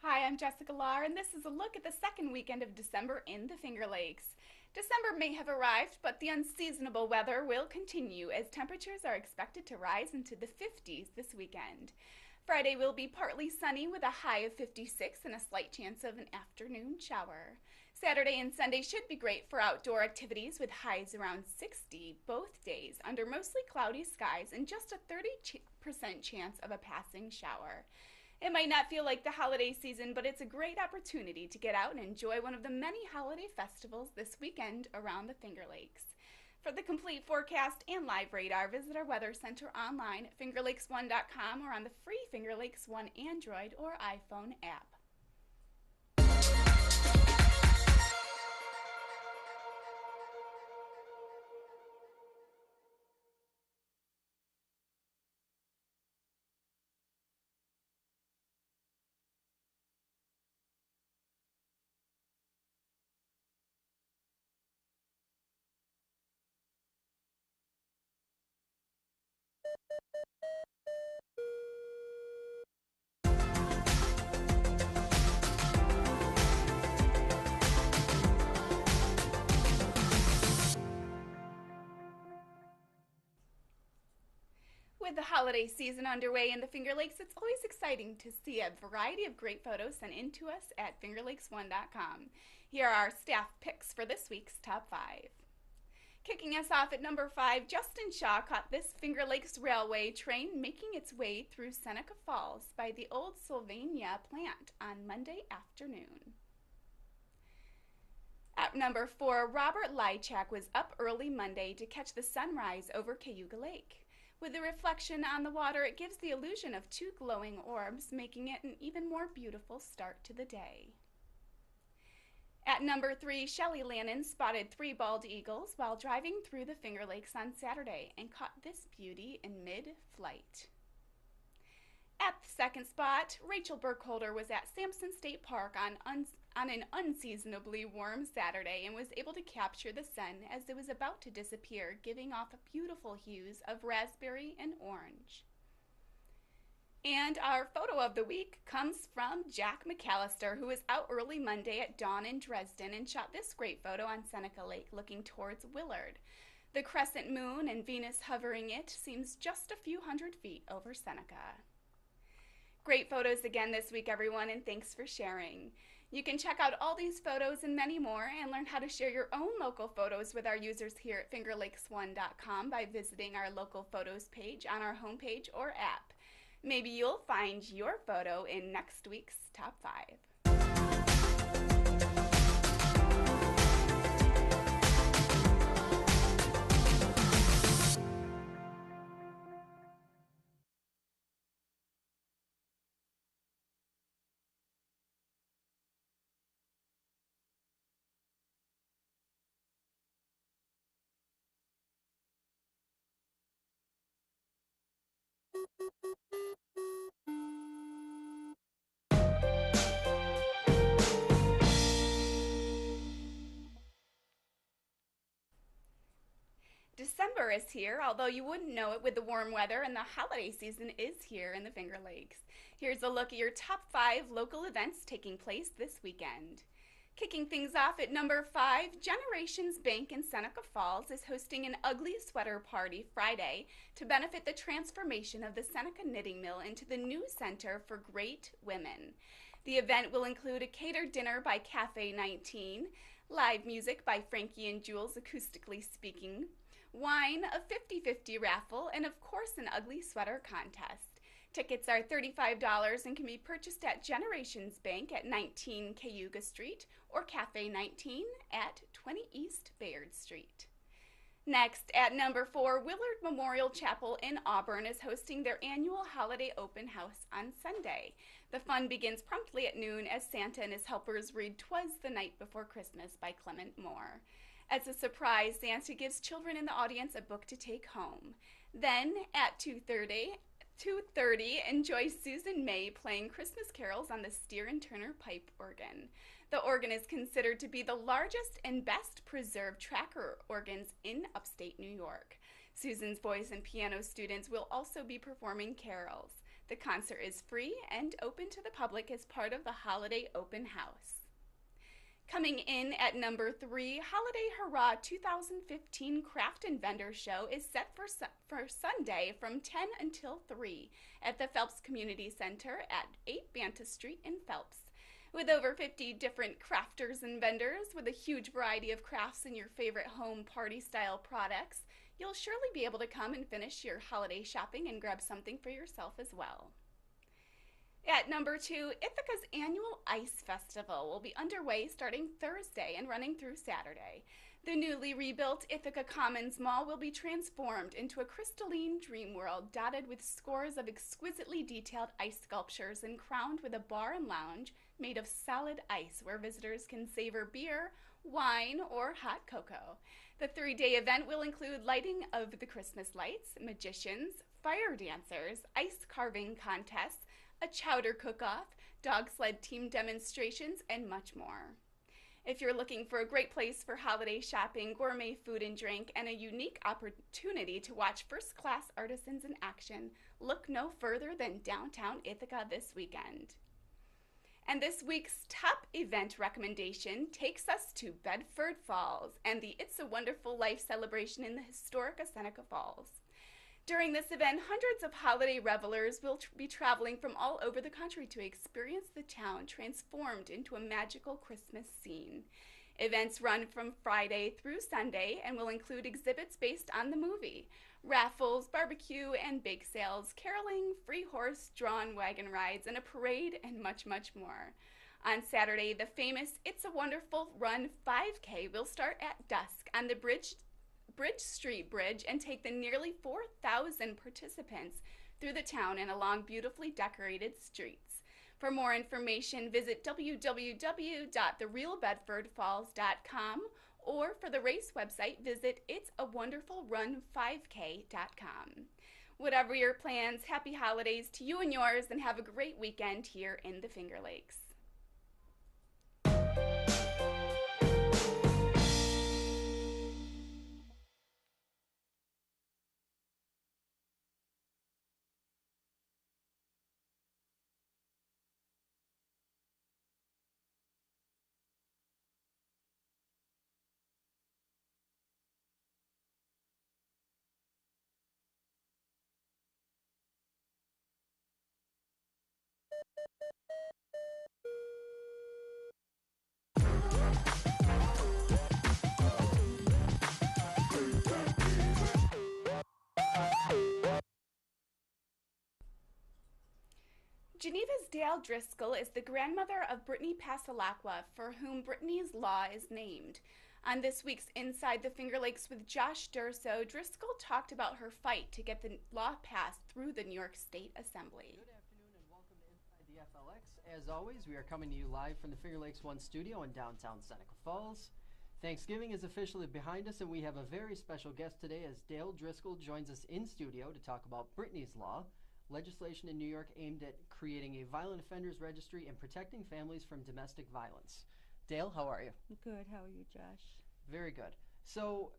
Hi, I'm Jessica Lahr, and this is a look at the second weekend of December in the Finger Lakes. December may have arrived, but the unseasonable weather will continue as temperatures are expected to rise into the 50s this weekend. Friday will be partly sunny with a high of 56 and a slight chance of an afternoon shower. Saturday and Sunday should be great for outdoor activities with highs around 60 both days under mostly cloudy skies and just a 30% chance of a passing shower. It might not feel like the holiday season, but it's a great opportunity to get out and enjoy one of the many holiday festivals this weekend around the Finger Lakes. For the complete forecast and live radar, visit our Weather Center online at fingerlakes1.com or on the free Finger Lakes One Android or iPhone app. With the holiday season underway in the Finger Lakes, it's always exciting to see a variety of great photos sent in to us at fingerlakes1.com. Here are our staff picks for this week's top 5. Kicking us off at number 5, Justin Shaw caught this Finger Lakes Railway train making its way through Seneca Falls by the old Sylvania plant on Monday afternoon. At number 4, Robert Lychak was up early Monday to catch the sunrise over Cayuga Lake. With the reflection on the water, it gives the illusion of 2 glowing orbs, making it an even more beautiful start to the day. At number 3, Shelley Lannon spotted 3 bald eagles while driving through the Finger Lakes on Saturday and caught this beauty in mid-flight. At the second spot, Rachel Burkholder was at Sampson State Park on an unseasonably warm Saturday and was able to capture the sun as it was about to disappear, giving off beautiful hues of raspberry and orange. And our photo of the week comes from Jack McAllister, who was out early Monday at dawn in Dresden and shot this great photo on Seneca Lake looking towards Willard. The crescent moon and Venus hovering it seems just a few hundred feet over Seneca. Great photos again this week, everyone, and thanks for sharing. You can check out all these photos and many more and learn how to share your own local photos with our users here at fingerlakes1.com by visiting our local photos page on our homepage or app. Maybe you'll find your photo in next week's Top 5. December is here, although you wouldn't know it with the warm weather, and the holiday season is here in the Finger Lakes. Here's a look at your top 5 local events taking place this weekend. Kicking things off at number 5, Generations Bank in Seneca Falls is hosting an ugly sweater party Friday to benefit the transformation of the Seneca Knitting Mill into the new center for great women. The event will include a catered dinner by Cafe 19, live music by Frankie and Jules acoustically speaking, wine, a 50-50 raffle, and of course an ugly sweater contest. Tickets are $35 and can be purchased at Generations Bank at 19 Cayuga Street or Cafe 19 at 20 East Bayard Street. Next, at number 4, Willard Memorial Chapel in Auburn is hosting their annual holiday open house on Sunday. The fun begins promptly at noon as Santa and his helpers read "'Twas the Night Before Christmas" by Clement Moore. As a surprise, Santa gives children in the audience a book to take home. Then, at 2:30, enjoy Susan May playing Christmas carols on the Steer and Turner pipe organ. The organ is considered to be the largest and best preserved tracker organs in upstate New York. Susan's voice and piano students will also be performing carols. The concert is free and open to the public as part of the Holiday Open House. Coming in at number 3, Holiday Hurrah 2015 Craft and Vendor Show is set for Sunday from 10 until 3 at the Phelps Community Center at 8 Banta Street in Phelps. With over 50 different crafters and vendors with a huge variety of crafts and your favorite home party-style products, you'll surely be able to come and finish your holiday shopping and grab something for yourself as well. At number 2, Ithaca's annual Ice Festival will be underway starting Thursday and running through Saturday. The newly rebuilt Ithaca Commons Mall will be transformed into a crystalline dream world dotted with scores of exquisitely detailed ice sculptures and crowned with a bar and lounge made of solid ice where visitors can savor beer, wine, or hot cocoa. The 3-day event will include lighting of the Christmas lights, magicians, fire dancers, ice carving contests, a chowder cook-off, dog sled team demonstrations, and much more. If you're looking for a great place for holiday shopping, gourmet food and drink, and a unique opportunity to watch first-class artisans in action, look no further than downtown Ithaca this weekend. And this week's top event recommendation takes us to Bedford Falls and the It's a Wonderful Life celebration in the historic Seneca Falls. During this event, hundreds of holiday revelers will be traveling from all over the country to experience the town transformed into a magical Christmas scene. Events run from Friday through Sunday and will include exhibits based on the movie, raffles, barbecue and bake sales, caroling, free horse-drawn wagon rides, and a parade, and much, much more. On Saturday, the famous It's a Wonderful Run 5K will start at dusk on the Bridge Street Bridge and take the nearly 4,000 participants through the town and along beautifully decorated streets. For more information, visit www.therealbedfordfalls.com, or for the race website, visit itsawonderfulrun5k.com. Whatever your plans, happy holidays to you and yours, and have a great weekend here in the Finger Lakes. Geneva's Dale Driscoll is the grandmother of Brittany Passalacqua, for whom Brittany's Law is named. On this week's Inside the Finger Lakes with Josh Durso, Driscoll talked about her fight to get the law passed through the New York State Assembly. Good afternoon and welcome to Inside the FLX. As always, we are coming to you live from the Finger Lakes 1 studio in downtown Seneca Falls. Thanksgiving is officially behind us, and we have a very special guest today as Dale Driscoll joins us in studio to talk about Brittany's Law, legislation in New York aimed at creating a violent offenders registry and protecting families from domestic violence. Dale, how are you? Good. How are you, Josh? Very good. So,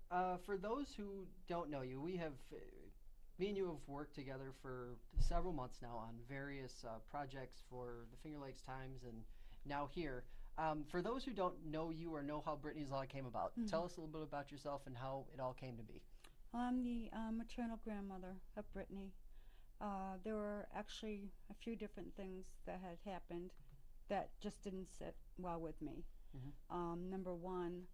for those who don't know you, me and you have worked together for several months now on various projects for the Finger Lakes Times and now here. For those who don't know you or know how Brittany's Law came about, tell us a little bit about yourself and how it all came to be. I'm the maternal grandmother of Brittany. There were actually a few different things that had happened that just didn't sit well with me. Number one,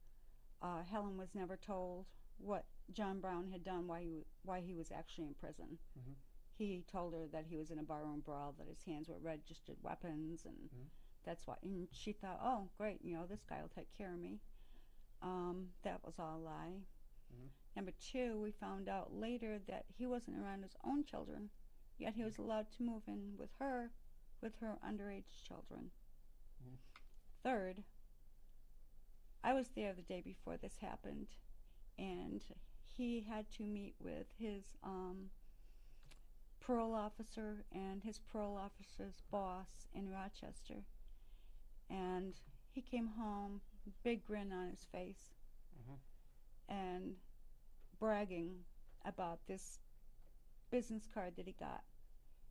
Helen was never told what John Brown had done, why he was actually in prison. He told her that he was in a barroom brawl, that his hands were registered weapons, and that's why. And she thought, oh, great, this guy will take care of me. That was all a lie. Number two, we found out later that he wasn't around his own children, yet he was allowed to move in with her underage children. Third, I was there the day before this happened, and he had to meet with his parole officer and his parole officer's boss in Rochester, and He came home, big grin on his face, Mhm. and bragging about this business card that he got,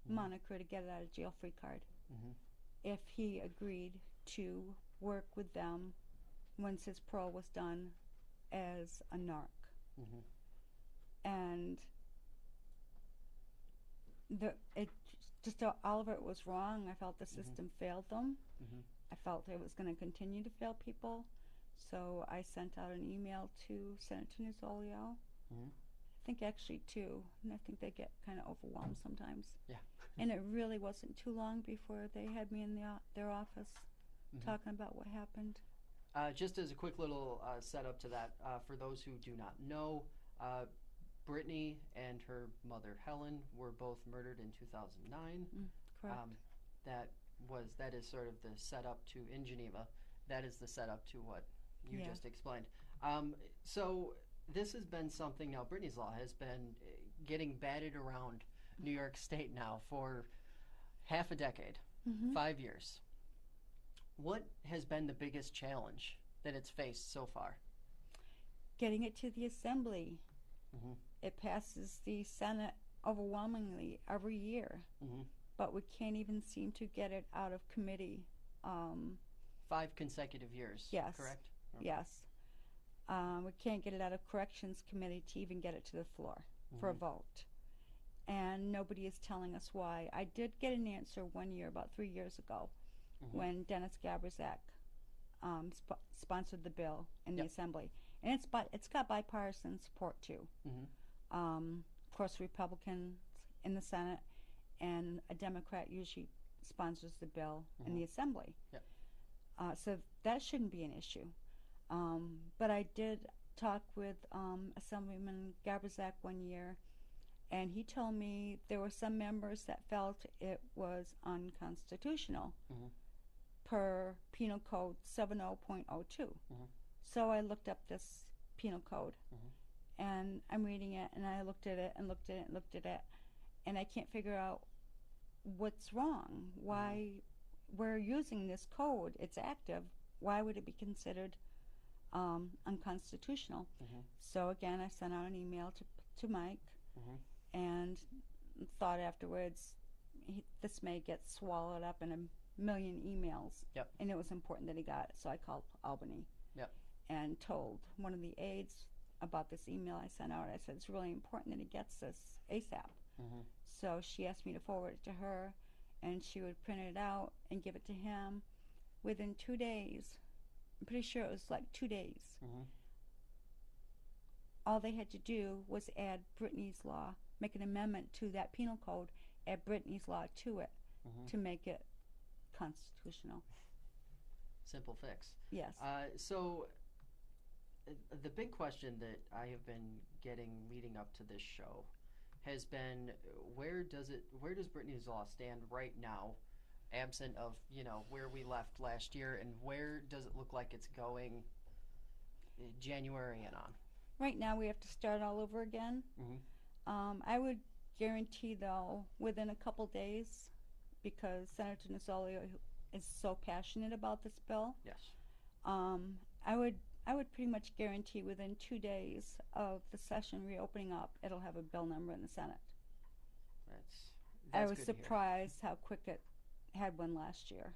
Mhm. moniker to get it out of jail free card, Mhm. if he agreed to work with them once his parole was done as a narc. Mhm. And it just all of it was wrong. I felt the system failed them. Mhm. I felt it was going to continue to fail people. So I sent out an email to Senator Nozzolio. Mhm. I think actually two, and I think they get kind of overwhelmed sometimes. Yeah. And it really wasn't too long before they had me in their office Mhm. talking about what happened. Just as a quick little setup to that, for those who do not know, uh, Brittany and her mother Helen were both murdered in 2009. Correct. That is sort of the setup to in Geneva. That is the setup to what you Yeah. just explained. So this has been something now. Brittany's Law has been getting batted around New York State now for half a decade, Mm-hmm. 5 years. What has been the biggest challenge that it's faced so far? Getting it to the assembly. Mm-hmm. It passes the Senate overwhelmingly every year, Mm-hmm. but we can't even seem to get it out of committee. 5 consecutive years, Yes. correct? Yes. We can't get it out of corrections committee to even get it to the floor for a vote. And nobody is telling us why. I did get an answer one year, about 3 years ago, when Dennis Gabrizak sponsored the bill in the assembly. And it's got bipartisan support too. Of course, Republicans in the Senate and a Democrat usually sponsors the bill in the assembly. Yep. So that shouldn't be an issue. But I did talk with Assemblyman Gabrizak one year, and he told me there were some members that felt it was unconstitutional per Penal Code 70.02. So I looked up this penal code, and I'm reading it, and I looked at it and looked at it and looked at it, and I can't figure out what's wrong. Why we're using this code? It's active. Why would it be considered unconstitutional? So again, I sent out an email to Mike, and thought afterwards, this may get swallowed up in a million emails. Yep. And it was important that he got it, so I called Albany. Yep. And told one of the aides about this email I sent out. I said, it's really important that he gets this ASAP. So she asked me to forward it to her, and she would print it out and give it to him within 2 days. I'm pretty sure it was like 2 days. All they had to do was add Brittany's Law, make an amendment to that penal code, add Brittany's Law to it to make it constitutional. Simple fix. Yes. So the big question that I have been getting leading up to this show has been, where does Brittany's Law stand right now, absent of where we left last year, and where does it look like it's going January and on? Right now we have to start all over again. I would guarantee, though, within a couple days, because Senator Nozzolio is so passionate about this bill. Yes. I would pretty much guarantee within 2 days of the session reopening up, it'll have a bill number in the Senate. That's I was good to hear. surprised how quick it had one last year.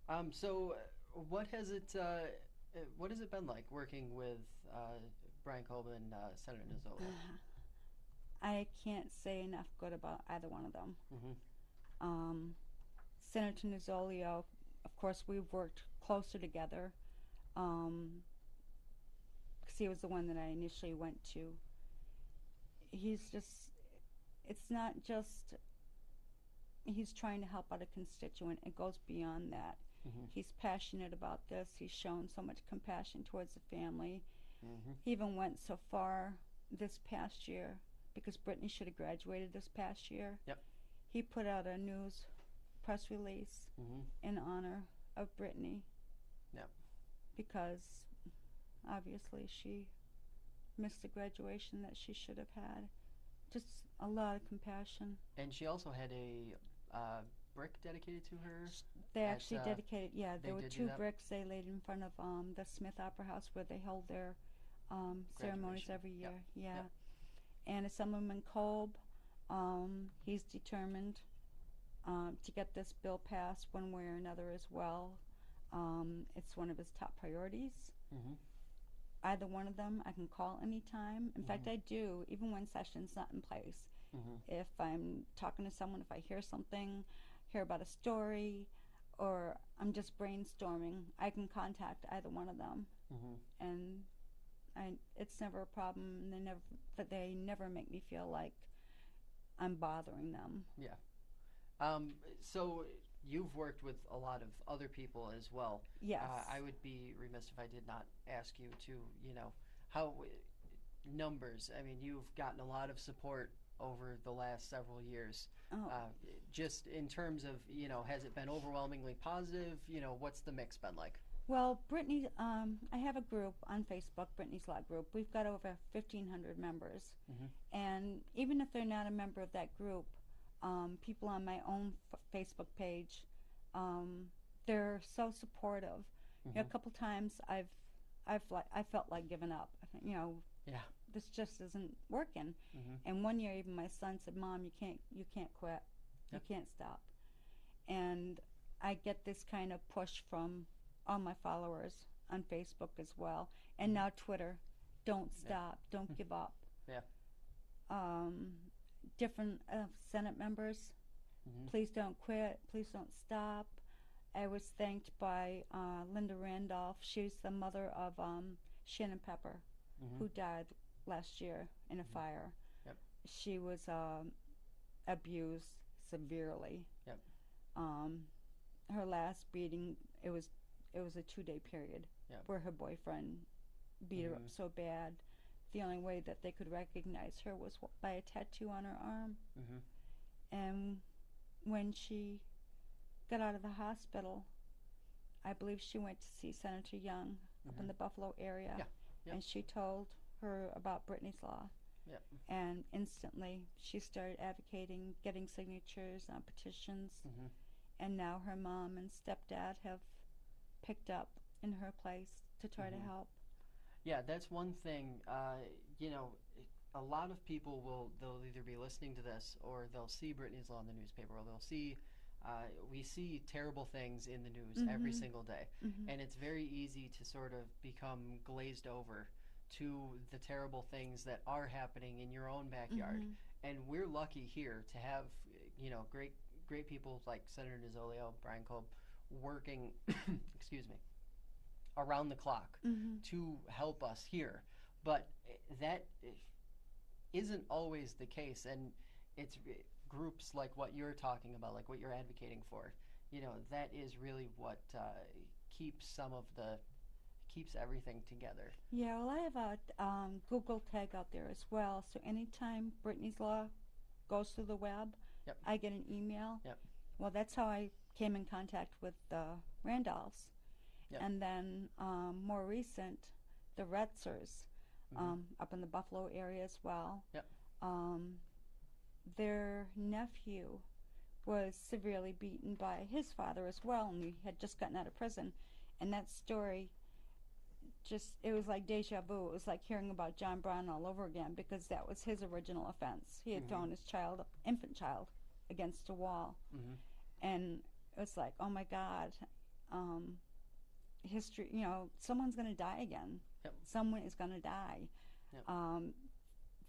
Yep. So what has it been like working with Brian Colvin and Senator Nozzolio? I can't say enough good about either one of them. Senator Nozzolio, of course, we've worked closer together, because he was the one that I initially went to. It's not just he's trying to help out a constituent. It goes beyond that. He's passionate about this. He's shown so much compassion towards the family. He even went so far this past year, because Brittany should have graduated this past year. Yep. He put out a news press release in honor of Brittany. Yep. Because obviously she missed the graduation that she should have had. Just a lot of compassion. And she also had a brick dedicated to her? They actually dedicated, they there were did do two that? bricks they laid in front of the Smith Opera House where they hold their ceremonies Graduation. every year. Yep. Yeah. Yep. And Assemblyman Kolb, he's determined to get this bill passed one way or another as well. It's one of his top priorities. Mm-hmm. Either one of them I can call anytime. In fact, Mhm. I do, even when session's not in place. Mm-hmm. If I'm talking to someone, if I hear something, hear about a story, or I'm just brainstorming, I can contact either one of them. Mm-hmm. And it's never a problem. And they never make me feel like I'm bothering them. Yeah. So you've worked with a lot of other people as well. Yes. I would be remiss if I did not ask you to, how numbers. I mean, you've gotten a lot of support over the last several years. Oh. Just in terms of, has it been overwhelmingly positive? What's the mix been like? Well, Brittany, I have a group on Facebook, Brittany's Law Group. We've got over 1,500 members. Mm-hmm. And even if they're not a member of that group, people on my own Facebook page, they're so supportive. Mm-hmm. A couple times I felt like giving up. I think, Yeah. this just isn't working. Mm-hmm. And one year, even my son said, "Mom, you can't quit. You can't stop." And I get this kind of push from all my followers on Facebook as well, and now Twitter. Don't stop. Don't give up. Yeah. Different Senate members. Mm-hmm. Please don't quit. Please don't stop. I was thanked by Linda Randolph. She's the mother of Shannon Pepper, Mm-hmm. who died last year in a fire. Yep. She was abused severely. Yep. Her last beating, it was a 2-day period where her boyfriend beat her up so bad. The only way that they could recognize her was by a tattoo on her arm. Mm-hmm. And when she got out of the hospital, I believe she went to see Senator Young up in the Buffalo area. Yeah. Yep. And she told her about Brittany's Law. Yep. And instantly she started advocating, getting signatures on petitions. Mm-hmm. And now her mom and stepdad have picked up in her place to try to help. Yeah, that's one thing. A lot of people they'll either be listening to this or they'll see Brittany's Law in the newspaper, or they'll see, we see terrible things in the news every single day. Mm-hmm. And it's very easy to sort of become glazed over to the terrible things that are happening in your own backyard. Mm-hmm. And we're lucky here to have, great people like Senator Nizzolio, Brian Kolb, working, excuse me, around the clock to help us here. But that isn't always the case, and it's groups like what you're talking about, like what you're advocating for. That is really what keeps everything together. Yeah, well, I have a Google tag out there as well, so anytime Brittany's Law goes through the web, I get an email. Yep. Well, that's how I came in contact with the Randolphs. Yep. And then more recent, the Retzers up in the Buffalo area as well. Yep. Their nephew was severely beaten by his father as well, and he had just gotten out of prison. And that story, it was like deja vu. It was like hearing about John Brown all over again, because that was his original offense. He had thrown his infant child against a wall. And it was like, oh my God, history, someone's going to die again. Yep. Someone is going to die. Yep.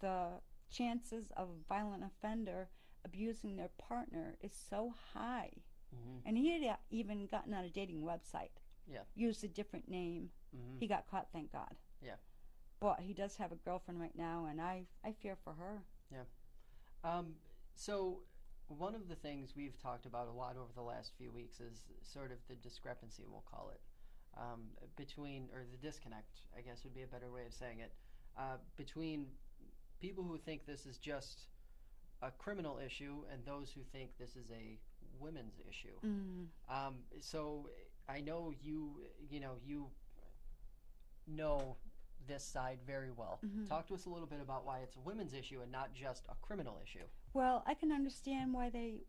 The chances of a violent offender abusing their partner is so high. And he had even gotten on a dating website. Yeah. Used a different name. He got caught, thank God. Yeah. But he does have a girlfriend right now, and I fear for her. Yeah. So one of the things we've talked about a lot over the last few weeks is sort of the discrepancy, we'll call it, between, or the disconnect, I guess would be a better way of saying it, between people who think this is just a criminal issue and those who think this is a women's issue. So I know you know this side very well. Mhm. Talk to us a little bit about why it's a women's issue and not just a criminal issue. Well, I can understand why they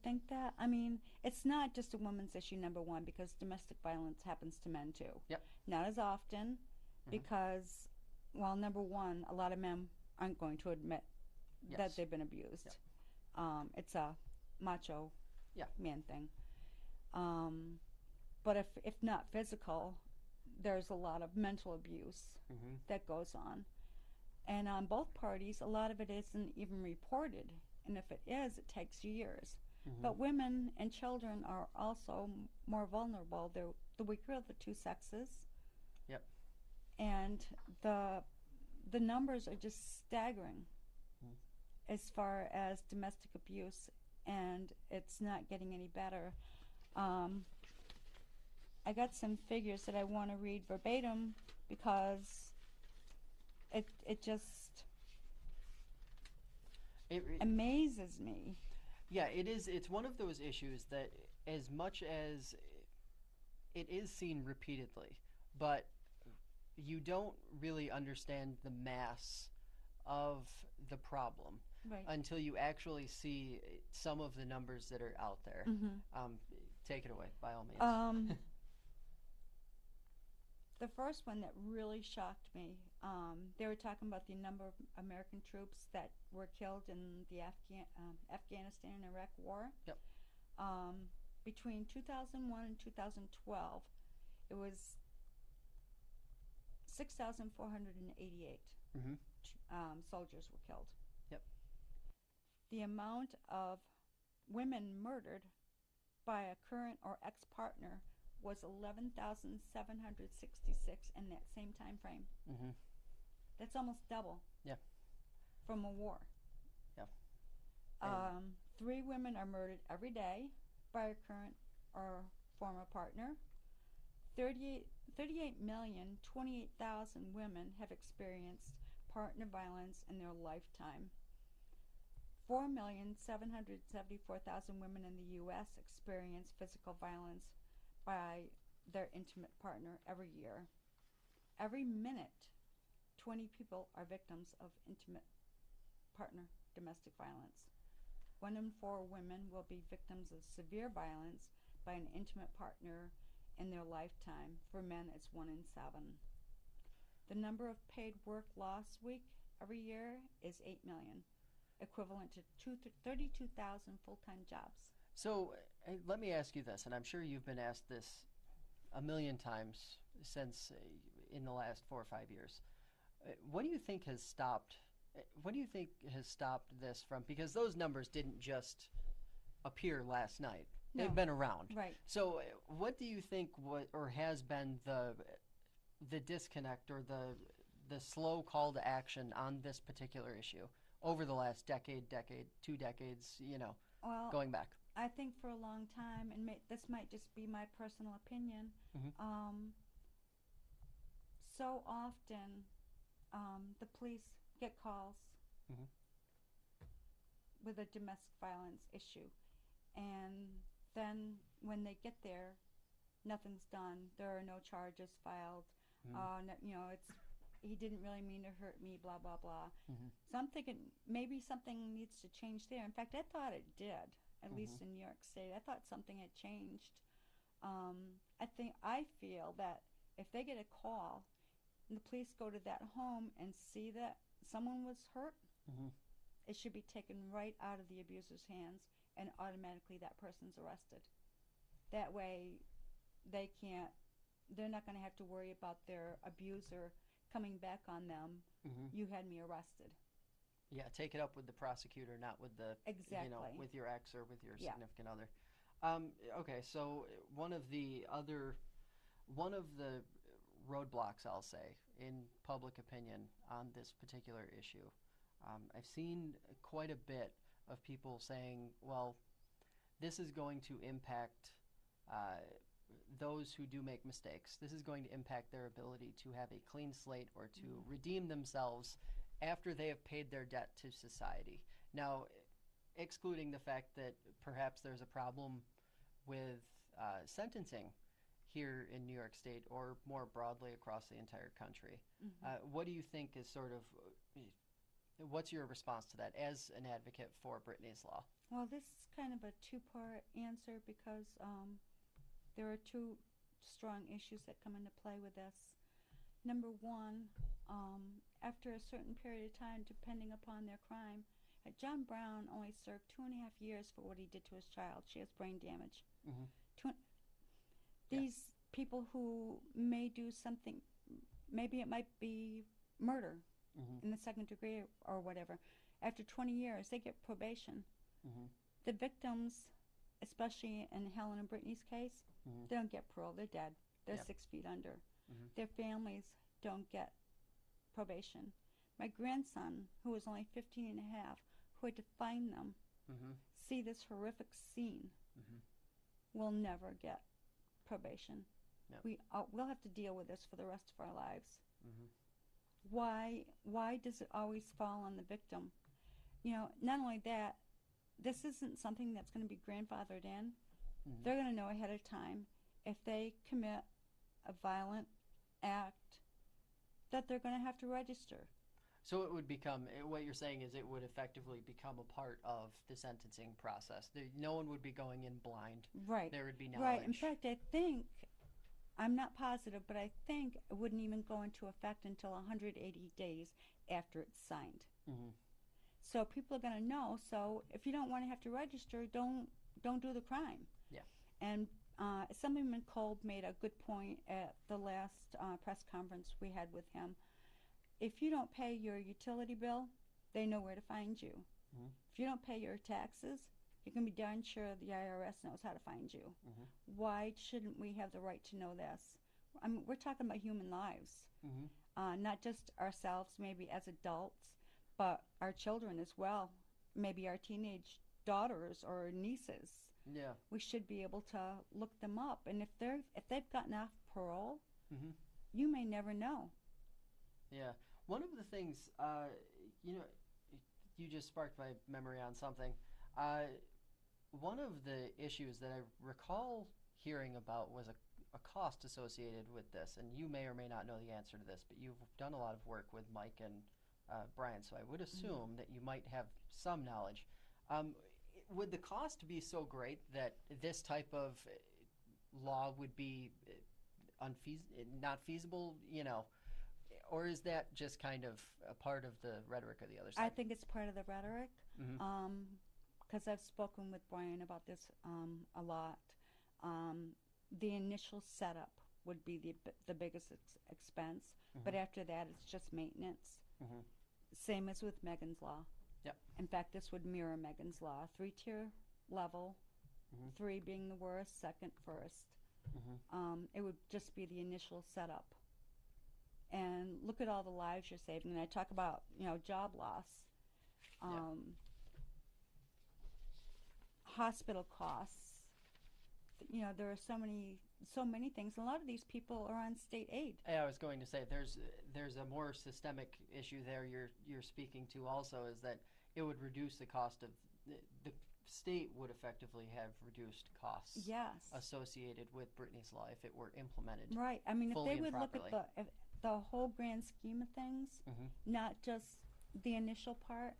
think that. I mean, it's not just a woman's issue, number one, because domestic violence happens to men too. Yep. Not as often, because, well, number one, a lot of men aren't going to admit that they've been abused. Yep. It's a macho Yeah. man thing. But if not physical, there's a lot of mental abuse that goes on. And on both parties, a lot of it isn't even reported. And if it is, it takes years. But women and children are also more vulnerable. They're the weaker of the two sexes. Yep. And the numbers are just staggering as far as domestic abuse, and it's not getting any better. I got some figures that I want to read verbatim because it just amazes me. Yeah, it is. It's one of those issues that, as much as it is seen repeatedly, but you don't really understand the mass of the problem until you actually see some of the numbers that are out there. Take it away, by all means. The first one that really shocked me, they were talking about the number of American troops that were killed in the Afghanistan and Iraq war. Yep. Between 2001 and 2012, it was 6,488 soldiers were killed. Yep. The amount of women murdered by a current or ex-partner was 11,766 in that same time frame. That's almost double. Yeah. From a war. Yeah. 3 women are murdered every day by a current or former partner. 38,028,000 women have experienced partner violence in their lifetime. 4,774,000 women in the U.S. experience physical violence by their intimate partner every year. Every minute, 20 people are victims of intimate partner domestic violence. 1 in 4 women will be victims of severe violence by an intimate partner in their lifetime. For men, it's 1 in 7. The number of paid work loss week every year is 8 million, equivalent to 32,000 full-time jobs. So let me ask you this, and I'm sure you've been asked this a million times since in the last 4 or 5 years. What do you think has stopped? What do you think has stopped this from? Because those numbers didn't just appear last night. No. They've been around. Right. So what do you think has been the disconnect or the slow call to action on this particular issue over the last decade, 2 decades, Well, going back? I think for a long time, and this might just be my personal opinion, so often the police get calls with a domestic violence issue, and then when they get there, nothing's done. There are no charges filed. It's he didn't really mean to hurt me, blah, blah, blah. So I'm thinking maybe something needs to change there. In fact, I thought it did, at least in New York State. I thought something had changed. I feel that if they get a call and the police go to that home and see that someone was hurt, it should be taken right out of the abuser's hands, and automatically that person's arrested. That way they're not going to have to worry about their abuser coming back on them. You had me arrested. Yeah, take it up with the prosecutor, not with the with your ex or with your significant other. Okay, so one of the roadblocks, I'll say, in public opinion on this particular issue, I've seen quite a bit of people saying, well, this is going to impact those who do make mistakes. This is going to impact their ability to have a clean slate or to redeem themselves after they have paid their debt to society. Now, excluding the fact that perhaps there's a problem with sentencing here in New York State or more broadly across the entire country. What do you think is sort of, what's your response to that as an advocate for Brittany's Law? Well, this is kind of a two-part answer because there are two strong issues that come into play with this. Number one, after a certain period of time, depending upon their crime, John Brown only served 2.5 years for what he did to his child. She has brain damage. These people who may do something, maybe it might be murder in the second degree or whatever. After 20 years, they get probation. The victims, especially in Helen and Brittany's case, they don't get parole. They're dead. They're 6 feet under. Their families don't get probation. My grandson, who was only 15 and a half, who had to find them, see this horrific scene, will never get probation. We'll have to deal with this for the rest of our lives. Why does it always fall on the victim? You know, not only that, this isn't something that's going to be grandfathered in. They're going to know ahead of time if they commit a violent act that they're going to have to register. So it would become, what you're saying is it would effectively become a part of the sentencing process. No one would be going in blind. Right. There would be knowledge. Right. In fact, I think, I'm not positive, but I think it wouldn't even go into effect until 180 days after it's signed. So people are going to know. So if you don't want to have to register, don't do the crime. Yeah. And Assemblyman Kolb made a good point at the last press conference we had with him. If you don't pay your utility bill, they know where to find you. If you don't pay your taxes, you can be darn sure the IRS knows how to find you. Why shouldn't we have the right to know this? I mean, we're talking about human lives, not just ourselves, maybe as adults, but our children as well, maybe our teenage daughters or nieces. Yeah. We should be able to look them up, and if they've gotten off parole, you may never know. Yeah. One of the things, you just sparked my memory on something. One of the issues that I recall hearing about was a cost associated with this, and you may or may not know the answer to this, but you've done a lot of work with Mike and Brian, so I would assume that you might have some knowledge. Would the cost be so great that this type of law would be not feasible, or is that just kind of a part of the rhetoric of the other side? I think it's part of the rhetoric, because I've spoken with Brian about this a lot. The initial setup would be the biggest expense, but after that it's just maintenance. Same as with Megan's Law. Yep. In fact, this would mirror Megan's Law. 3-tier level, 3 being the worst, second, first. It would just be the initial setup. And look at all the lives you're saving. And I talk about, job loss, hospital costs. There are so many things. A lot of these people are on state aid. Yeah, I was going to say there's a more systemic issue there you're speaking to also, is that it would reduce the cost of the state would effectively have reduced costs associated with Brittany's Law if it were implemented. Right. I mean, if they would properly. look at the whole grand scheme of things, not just the initial part,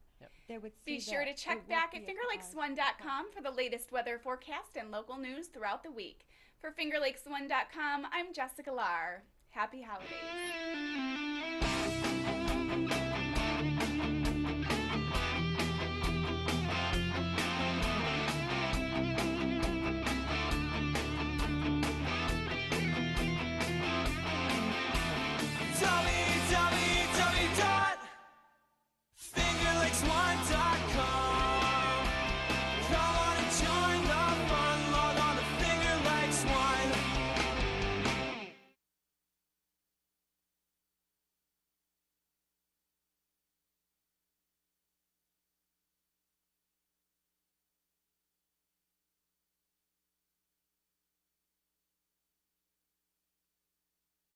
they would see. Be sure to check back at FingerLakes1.com for the latest weather forecast and local news throughout the week. For FingerLakes1.com, I'm Jessica Lahr. Happy holidays.